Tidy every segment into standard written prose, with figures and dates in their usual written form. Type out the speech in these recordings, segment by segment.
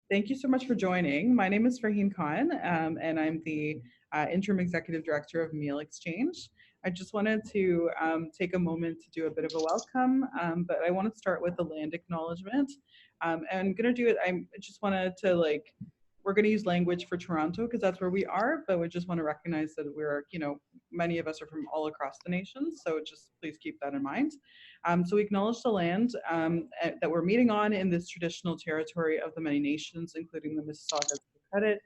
Thank you so much for joining. My name is Farheen Khan, and I'm the Interim Executive Director of Meal Exchange. I just wanted to take a moment to do a bit of a welcome, but I want to start with the land acknowledgement. And I'm going to do it, I just wanted to we're going to use language for Toronto because that's where we are, but we just want to recognize that we're, many of us are from all across the nation. So just please keep that in mind. So we acknowledge the land that we're meeting on in this traditional territory of the many nations, including the Mississaugas of the Credit,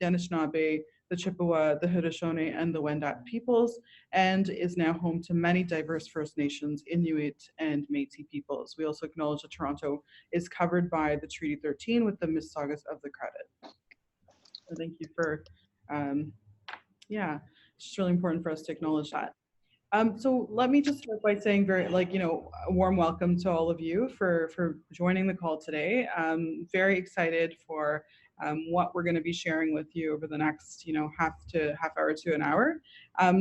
the Anishinaabe, the Chippewa, the Haudenosaunee, and the Wendat peoples, and is now home to many diverse First Nations, Inuit, and Métis peoples. We also acknowledge that Toronto is covered by the Treaty 13 with the Mississaugas of the Credit. So thank you for, it's just really important for us to acknowledge that. So let me just start by saying a warm welcome to all of you for joining the call today. Very excited for what we're going to be sharing with you over the next, half hour to an hour.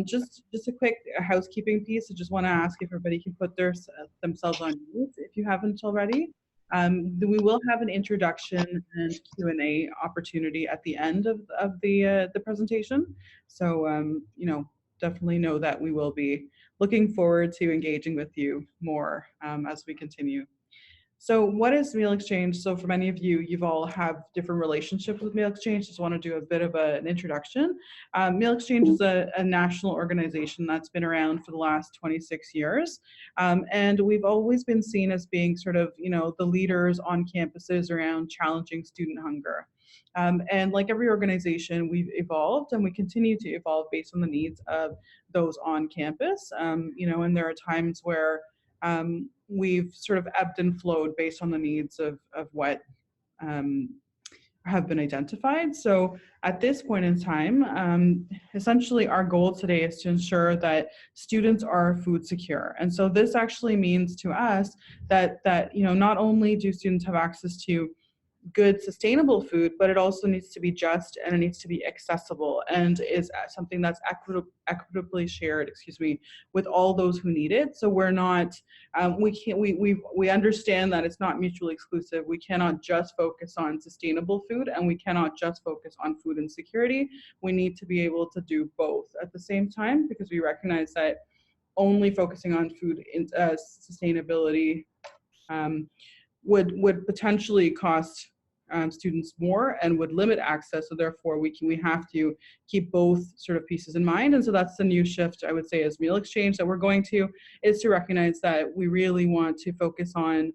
Just a quick housekeeping piece. I just want to ask if everybody can put themselves on mute if you haven't already. We will have an introduction and Q&A opportunity at the end of the presentation. So, definitely know that we will be looking forward to engaging with you more as we continue. So what is Meal Exchange? So for many of you, you've all have different relationships with Meal Exchange. Just want to do a bit of an introduction. Meal Exchange is a national organization that's been around for the last 26 years. And we've always been seen as being sort of, the leaders on campuses around challenging student hunger. And like every organization, we've evolved and we continue to evolve based on the needs of those on campus. And there are times where we've sort of ebbed and flowed based on the needs of what have been identified. So at this point in time, essentially our goal today is to ensure that students are food secure. And so this actually means to us that not only do students have access to good sustainable food, but it also needs to be just and it needs to be accessible and is something that's equitably shared, with all those who need it. So we're not, we understand that it's not mutually exclusive. We cannot just focus on sustainable food and we cannot just focus on food insecurity. We need to be able to do both at the same time because we recognize that only focusing on food sustainability would potentially cost students more and would limit access. So therefore we have to keep both sort of pieces in mind. And so that's the new shift, I would say, as Meal Exchange that we're going to, is to recognize that we really want to focus on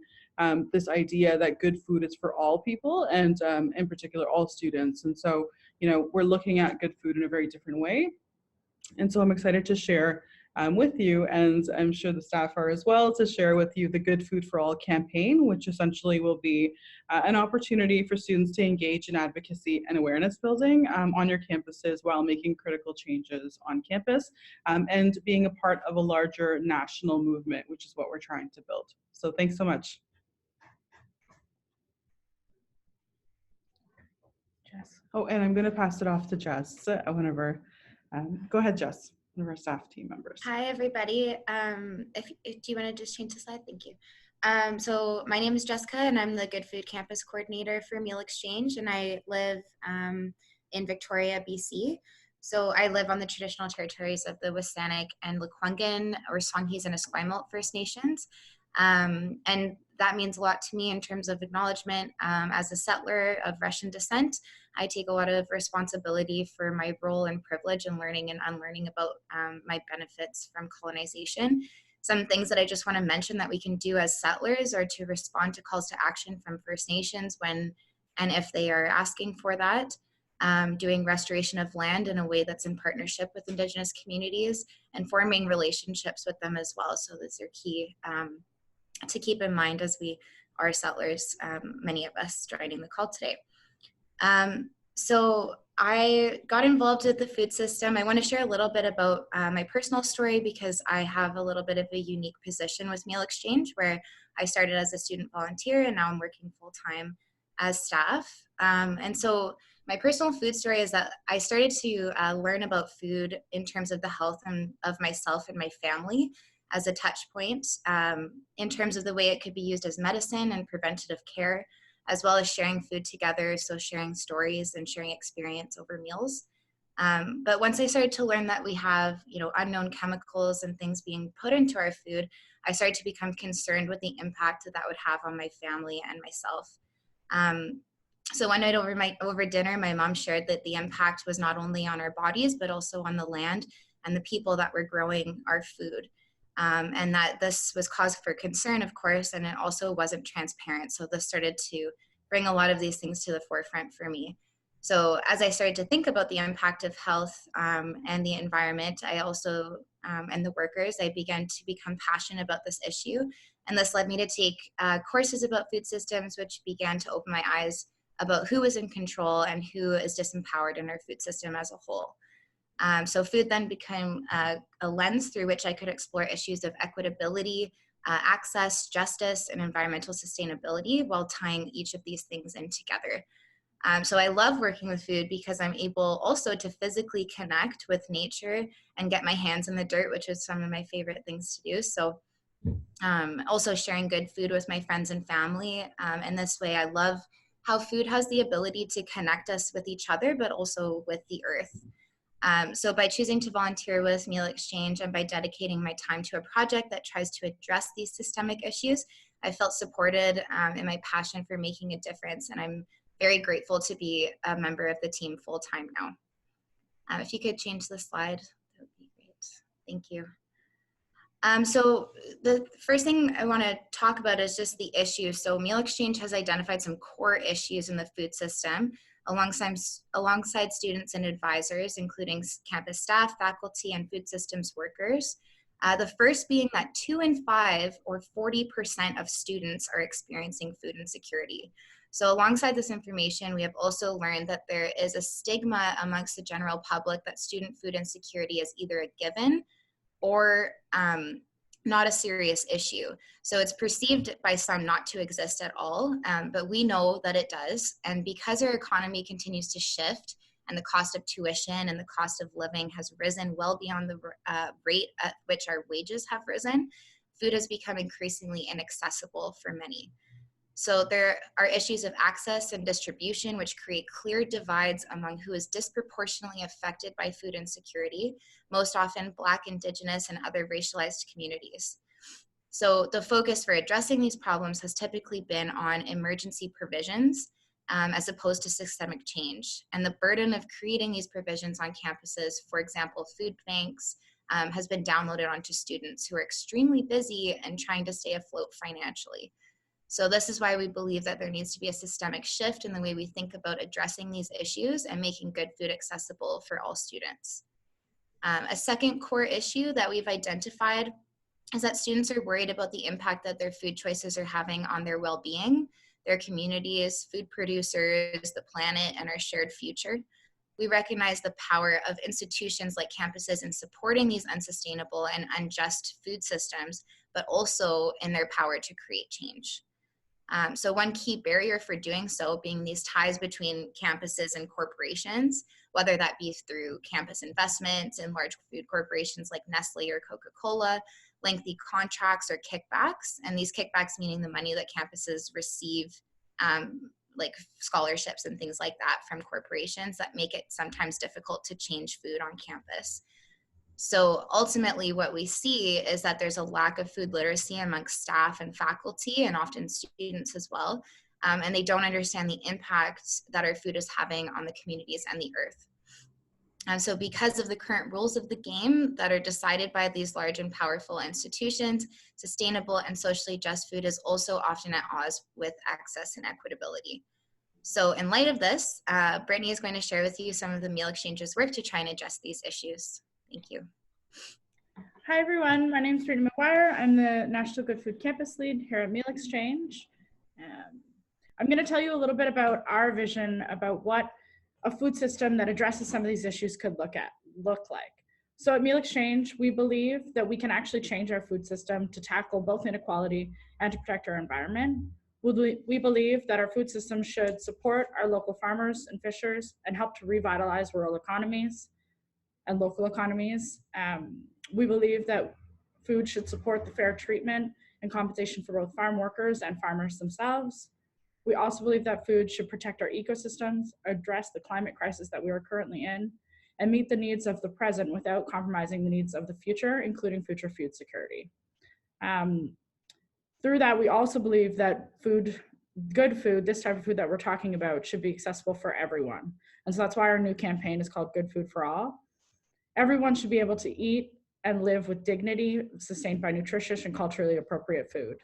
this idea that good food is for all people and in particular all students. And so, we're looking at good food in a very different way. And so I'm excited to share with you, and I'm sure the staff are as well, to share with you the Good Food for All campaign, which essentially will be an opportunity for students to engage in advocacy and awareness building on your campuses while making critical changes on campus and being a part of a larger national movement, which is what we're trying to build. So thanks so much. Jess. Oh, and I'm going to pass it off to Jess whenever. Go ahead, Jess. One of our staff team members. Hi, everybody. If do you want to just change the slide? Thank you. So my name is Jessica, and I'm the Good Food Campus Coordinator for Meal Exchange, and I live in Victoria, BC. So I live on the traditional territories of the Wissanic and Lekwungen, or Songhees and Esquimalt First Nations. And that means a lot to me in terms of acknowledgement. As a settler of Russian descent, I take a lot of responsibility for my role and privilege in learning and unlearning about my benefits from colonization. Some things that I just want to mention that we can do as settlers are to respond to calls to action from First Nations when and if they are asking for that, doing restoration of land in a way that's in partnership with Indigenous communities and forming relationships with them as well. So those are key to keep in mind as we are settlers, many of us joining the call today. So I got involved with the food system. I want to share a little bit about my personal story because I have a little bit of a unique position with Meal Exchange where I started as a student volunteer and now I'm working full-time as staff. And so my personal food story is that I started to learn about food in terms of the health of myself and my family as a touch point in terms of the way it could be used as medicine and preventative care. as well as sharing food together, so sharing stories and sharing experience over meals. But once I started to learn that we have, unknown chemicals and things being put into our food, I started to become concerned with the impact that would have on my family and myself. Um, so one night over dinner, my mom shared that the impact was not only on our bodies, but also on the land and the people that were growing our food. And that this was cause for concern, of course, and it also wasn't transparent. So this started to bring a lot of these things to the forefront for me. So as I started to think about the impact of health and the environment, I also, and the workers, I began to become passionate about this issue. And this led me to take courses about food systems, which began to open my eyes about who is in control and who is disempowered in our food system as a whole. So food then became a lens through which I could explore issues of equitability, access, justice, and environmental sustainability while tying each of these things in together. So I love working with food because I'm able also to physically connect with nature and get my hands in the dirt, which is some of my favorite things to do. So also sharing good food with my friends and family. And this way I love how food has the ability to connect us with each other, but also with the earth. So by choosing to volunteer with Meal Exchange and by dedicating my time to a project that tries to address these systemic issues, I felt supported in my passion for making a difference. And I'm very grateful to be a member of the team full time now. If you could change the slide, that would be great. Thank you. So the first thing I want to talk about is just the issue. So Meal Exchange has identified some core issues in the food system alongside students and advisors, including campus staff, faculty, and food systems workers. The first being that 2 in 5 or 40% of students are experiencing food insecurity. So alongside this information, we have also learned that there is a stigma amongst the general public that student food insecurity is either a given or not a serious issue. So it's perceived by some not to exist at all, but we know that it does. And because our economy continues to shift and the cost of tuition and the cost of living has risen well beyond the rate at which our wages have risen, food has become increasingly inaccessible for many. So there are issues of access and distribution, which create clear divides among who is disproportionately affected by food insecurity, most often Black, Indigenous, and other racialized communities. So the focus for addressing these problems has typically been on emergency provisions as opposed to systemic change. And the burden of creating these provisions on campuses, for example, food banks, has been downloaded onto students who are extremely busy and trying to stay afloat financially. So this is why we believe that there needs to be a systemic shift in the way we think about addressing these issues and making good food accessible for all students. A second core issue that we've identified is that students are worried about the impact that their food choices are having on their well-being, their communities, food producers, the planet, and our shared future. We recognize the power of institutions like campuses in supporting these unsustainable and unjust food systems, but also in their power to create change. So one key barrier for doing so being these ties between campuses and corporations, whether that be through campus investments in large food corporations like Nestle or Coca-Cola, lengthy contracts or kickbacks, and these kickbacks meaning the money that campuses receive, like scholarships and things like that from corporations that make it sometimes difficult to change food on campus. So ultimately what we see is that there's a lack of food literacy amongst staff and faculty and often students as well. And they don't understand the impact that our food is having on the communities and the earth. And so because of the current rules of the game that are decided by these large and powerful institutions, sustainable and socially just food is also often at odds with access and equitability. So in light of this, Brittany is going to share with you some of the Meal Exchange's work to try and address these issues. Thank you. Hi everyone, my name is Brittany McGuire. I'm the National Good Food Campus Lead here at Meal Exchange. I'm going to tell you a little bit about our vision about what a food system that addresses some of these issues could look like. So at Meal Exchange, we believe that we can actually change our food system to tackle both inequality and to protect our environment. We believe that our food system should support our local farmers and fishers and help to revitalize rural economies and local economies. We believe that food should support the fair treatment and compensation for both farm workers and farmers themselves. We also believe that food should protect our ecosystems, address the climate crisis that we are currently in, and meet the needs of the present without compromising the needs of the future, including future food security. Through that, we also believe that good food, this type of food that we're talking about, should be accessible for everyone. And so that's why our new campaign is called Good Food for All. Everyone should be able to eat and live with dignity, sustained by nutritious and culturally appropriate food.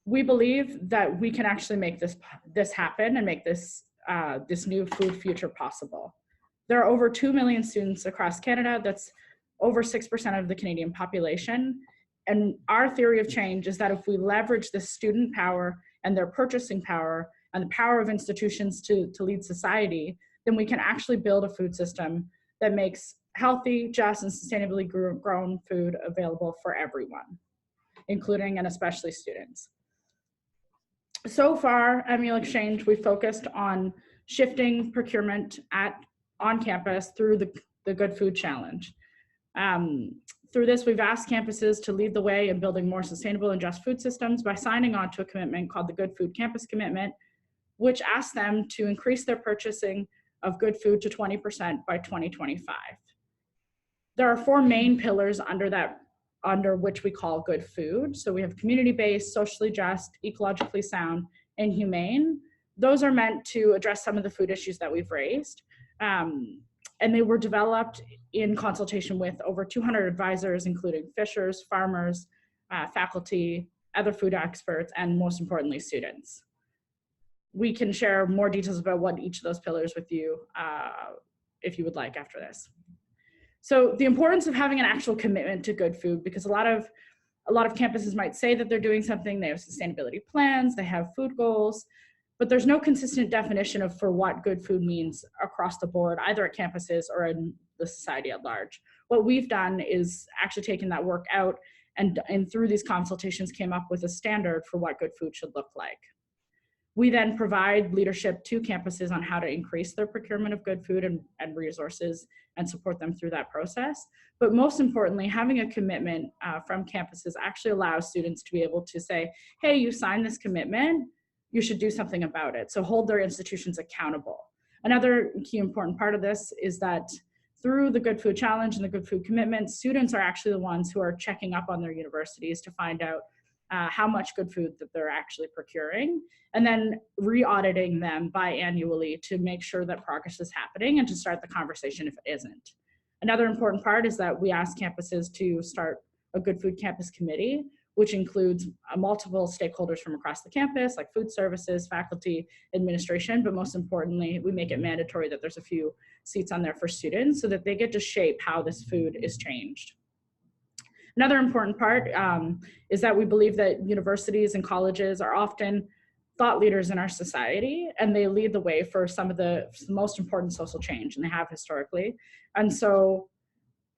We believe that we can actually make this happen and make this new food future possible. There are over 2 million students across Canada. That's over 6% of the Canadian population. And our theory of change is that if we leverage the student power and their purchasing power and the power of institutions to lead society, then we can actually build a food system that makes healthy, just, and sustainably grown food available for everyone, including and especially students. So far at Meal Exchange, we focused on shifting procurement on campus through the Good Food Challenge. Through this, we've asked campuses to lead the way in building more sustainable and just food systems by signing on to a commitment called the Good Food Campus Commitment, which asks them to increase their purchasing of good food to 20% by 2025. There are 4 main pillars under which we call good food. So we have community-based, socially just, ecologically sound, and humane. Those are meant to address some of the food issues that we've raised. And they were developed in consultation with over 200 advisors, including fishers, farmers, faculty, other food experts, and most importantly, students. We can share more details about what each of those pillars with you if you would like after this. So the importance of having an actual commitment to good food, because a lot of campuses might say that they're doing something, they have sustainability plans, they have food goals, but there's no consistent definition for what good food means across the board, either at campuses or in the society at large. What we've done is actually taken that work out and through these consultations came up with a standard for what good food should look like. We then provide leadership to campuses on how to increase their procurement of good food and resources and support them through that process. But most importantly, having a commitment from campuses actually allows students to be able to say, hey, you signed this commitment, you should do something about it. So hold their institutions accountable. Another key important part of this is that through the Good Food Challenge and the Good Food Commitment, students are actually the ones who are checking up on their universities to find out how much good food that they're actually procuring, and then re-auditing them biannually to make sure that progress is happening and to start the conversation if it isn't. Another important part is that we ask campuses to start a Good Food Campus Committee, which includes multiple stakeholders from across the campus, like food services, faculty, administration, but most importantly, we make it mandatory that there's a few seats on there for students so that they get to shape how this food is changed. Another important part is that we believe that universities and colleges are often thought leaders in our society, and they lead the way for some of the most important social change, and they have historically. And so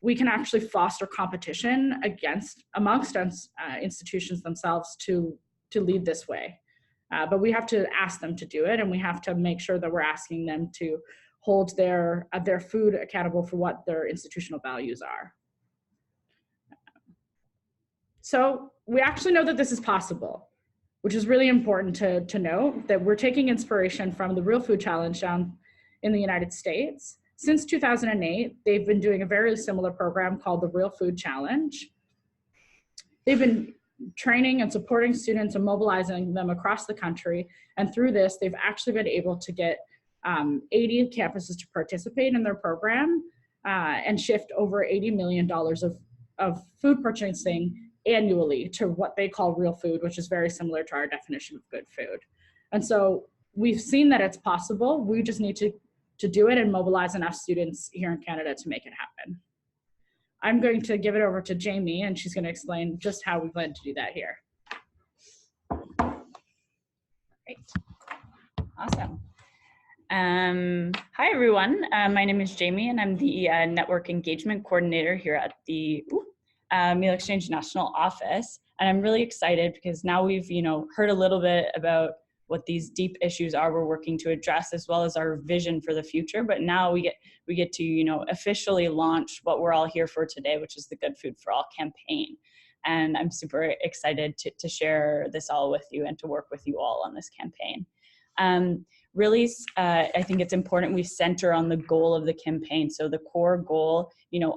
we can actually foster competition amongst institutions themselves to lead this way. But we have to ask them to do it, and we have to make sure that we're asking them to hold their food accountable for what their institutional values are. So we actually know that this is possible, which is really important to know that we're taking inspiration from the Real Food Challenge down in the United States. Since 2008, they've been doing a very similar program called the Real Food Challenge. They've been training and supporting students and mobilizing them across the country. And through this, they've actually been able to get 80 campuses to participate in their program and shift over $80 million of food purchasing annually to what they call real food, which is very similar to our definition of good food. And so we've seen that it's possible. We just need to do it and mobilize enough students here in Canada to make it happen. I'm going to give it over to Jamie, and she's going to explain just how we plan to do that here. Great. Awesome. Hi, everyone. My name is Jamie, and I'm the Network Engagement Coordinator here at the Meal Exchange National Office. And I'm really excited because now we've heard a little bit about what these deep issues are we're working to address, as well as our vision for the future. But now we get to officially launch what we're all here for today, which is the Good Food for All campaign. And I'm super excited to share this all with you and to work with you all on this campaign. Really, I think it's important we center on the goal of the campaign. So the core goal,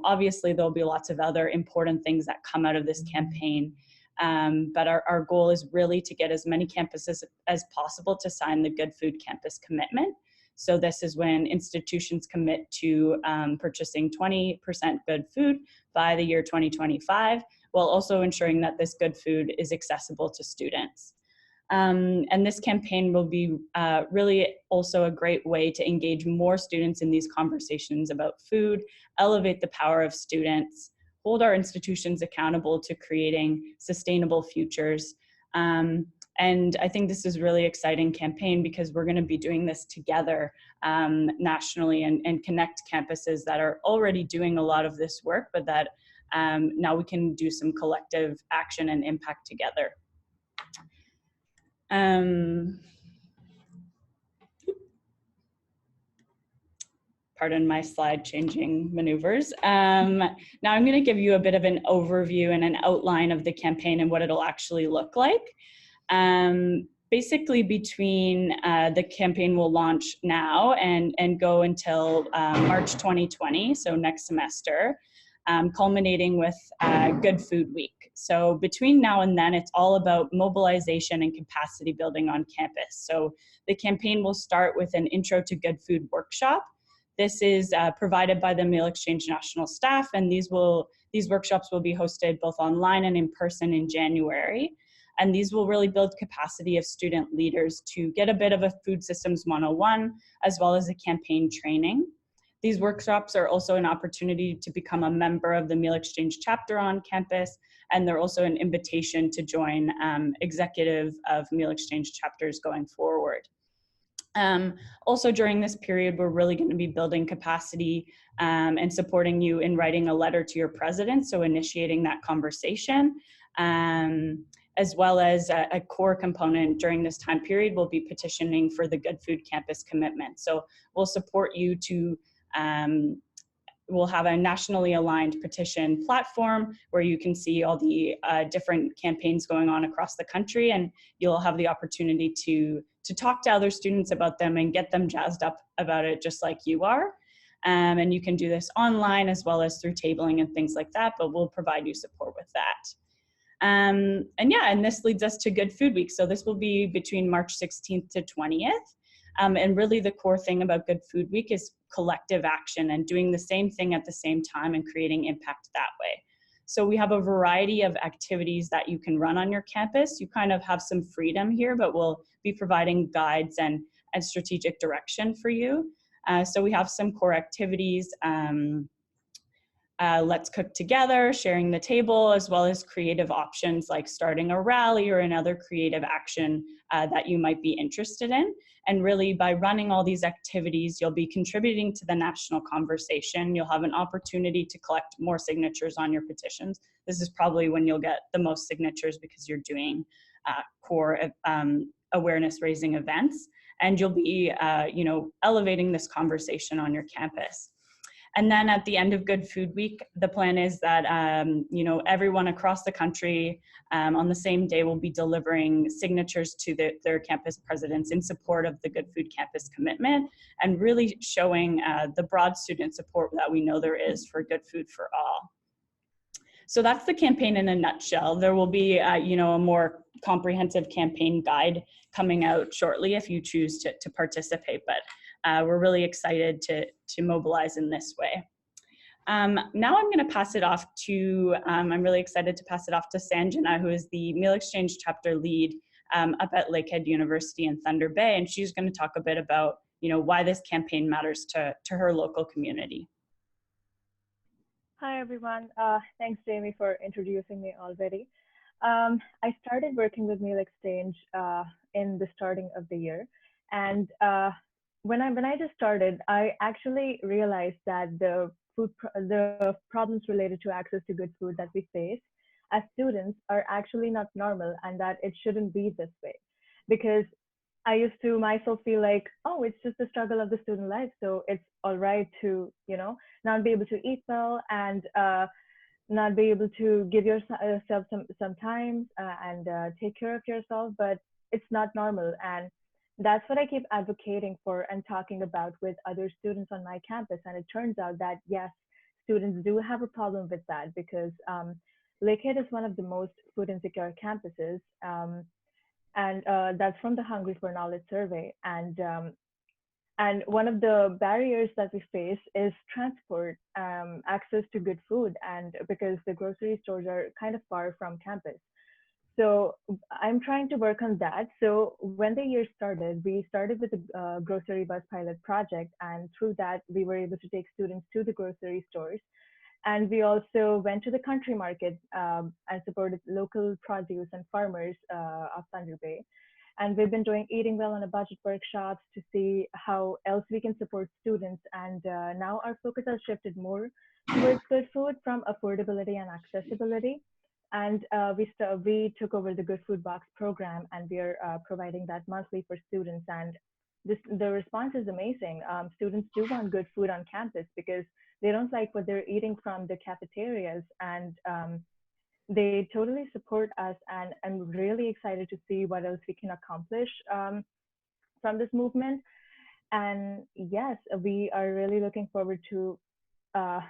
obviously there'll be lots of other important things that come out of this campaign. But our goal is really to get as many campuses as possible to sign the Good Food Campus Commitment. So this is when institutions commit to purchasing 20% good food by the year 2025, while also ensuring that this good food is accessible to students. And this campaign will be really also a great way to engage more students in these conversations about food, elevate the power of students, hold our institutions accountable to creating sustainable futures. And I think this is a really exciting campaign because we're going to be doing this together nationally and connect campuses that are already doing a lot of this work, but that now we can do some collective action and impact together. Pardon my slide changing maneuvers. Now I'm going to give you a bit of an overview and an outline of the campaign and what it'll actually look like. Basically between the campaign will launch now and go until March 2020, so next semester, culminating with Good Food Week. So between now and then, it's all about mobilization and capacity building on campus. So the campaign will start with an Intro to Good Food workshop. This is provided by the Meal Exchange National staff, and these workshops will be hosted both online and in person in January. And these will really build capacity of student leaders to get a bit of a food systems 101, as well as a campaign training. These workshops are also an opportunity to become a member of the Meal Exchange chapter on campus, and they're also an invitation to join executive of Meal Exchange chapters going forward. Also during this period, we're really going to be building capacity and supporting you in writing a letter to your president, so initiating that conversation. As well as a core component during this time period will be petitioning for the Good Food Campus Commitment. So we'll support you to, we'll have a nationally aligned petition platform where you can see all the different campaigns going on across the country, and you'll have the opportunity to talk to other students about them and get them jazzed up about it just like you are. And you can do this online as well as through tabling and things like that, but we'll provide you support with that. And this leads us to Good Food Week. So this will be between March 16th to 20th. And really the core thing about Good Food Week is collective action and doing the same thing at the same time and creating impact that way. So we have a variety of activities that you can run on your campus. You kind of have some freedom here, but we'll be providing guides and strategic direction for you. So we have some core activities. Let's cook together, sharing the table, as well as creative options like starting a rally or another creative action that you might be interested in. And really by running all these activities, you'll be contributing to the national conversation. You'll have an opportunity to collect more signatures on your petitions. This is probably when you'll get the most signatures because you're doing core awareness raising events. And you'll be elevating this conversation on your campus. And then at the end of Good Food Week, the plan is that, everyone across the country on the same day will be delivering signatures to their campus presidents in support of the Good Food Campus Commitment and really showing the broad student support that we know there is for good food for all. So that's the campaign in a nutshell. There will be, a more comprehensive campaign guide coming out shortly if you choose to participate, but we're really excited to mobilize in this way. Now I'm going to pass it off to, I'm really excited to pass it off to Sanjana, who is the Meal Exchange chapter lead up at Lakehead University in Thunder Bay, and she's going to talk a bit about, why this campaign matters to her local community. Hi, everyone. Thanks, Jamie, for introducing me already. I started working with Meal Exchange in the starting of the year, and when I just started, I actually realized that the problems related to access to good food that we face as students are actually not normal, and that it shouldn't be this way. Because I used to myself feel like, oh, it's just the struggle of the student life, so it's all right to, not be able to eat well and not be able to give yourself some time and take care of yourself, but it's not normal. And that's what I keep advocating for and talking about with other students on my campus. And it turns out that yes, students do have a problem with that because Lakehead is one of the most food insecure campuses. And that's from the Hungry for Knowledge survey. And one of the barriers that we face is transport, access to good food, and because the grocery stores are kind of far from campus. So I'm trying to work on that. So when the year started, we started with a grocery bus pilot project, and through that, we were able to take students to the grocery stores. And we also went to the country market and supported local produce and farmers of Thunder Bay. And we've been doing eating well on a budget workshops to see how else we can support students. And now our focus has shifted more towards good food from affordability and accessibility. And we took over the Good Food Box program, and we are providing that monthly for students. And the response is amazing. Students do want good food on campus because they don't like what they're eating from the cafeterias, and they totally support us. And I'm really excited to see what else we can accomplish from this movement. And yes, we are really looking forward to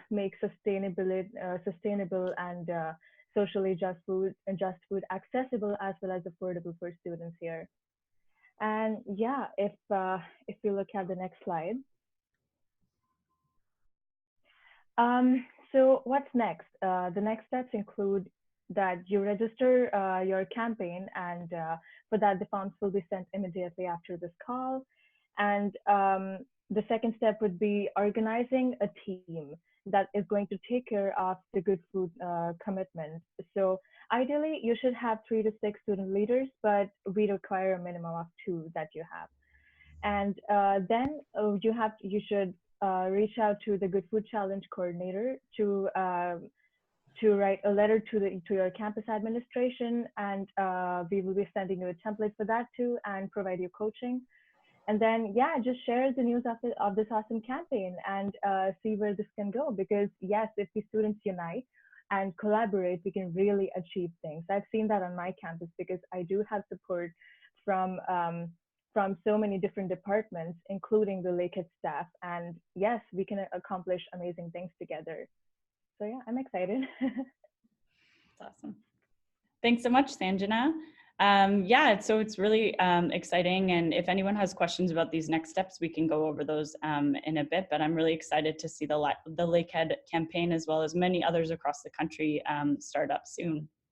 make sustainable and socially just food accessible as well as affordable for students here. And yeah, if you look at the next slide. So what's next? The next steps include that you register your campaign, and for that the forms will be sent immediately after this call. And the second step would be organizing a team that is going to take care of the good food commitment. So ideally, you should have 3 to 6 student leaders, but we require a minimum of 2 that you have. And then you should reach out to the Good Food Challenge coordinator to write a letter to your campus administration, and we will be sending you a template for that too, and provide you coaching. And then yeah, just share the news of this awesome campaign and see where this can go. Because yes, if the students unite and collaborate, we can really achieve things. I've seen that on my campus because I do have support from so many different departments, including the Lakehead staff. And yes, we can accomplish amazing things together. So yeah, I'm excited. That's awesome. Thanks so much, Sanjana. Yeah, so it's really exciting. And if anyone has questions about these next steps, we can go over those in a bit. But I'm really excited to see the Lakehead campaign, as well as many others across the country, start up soon.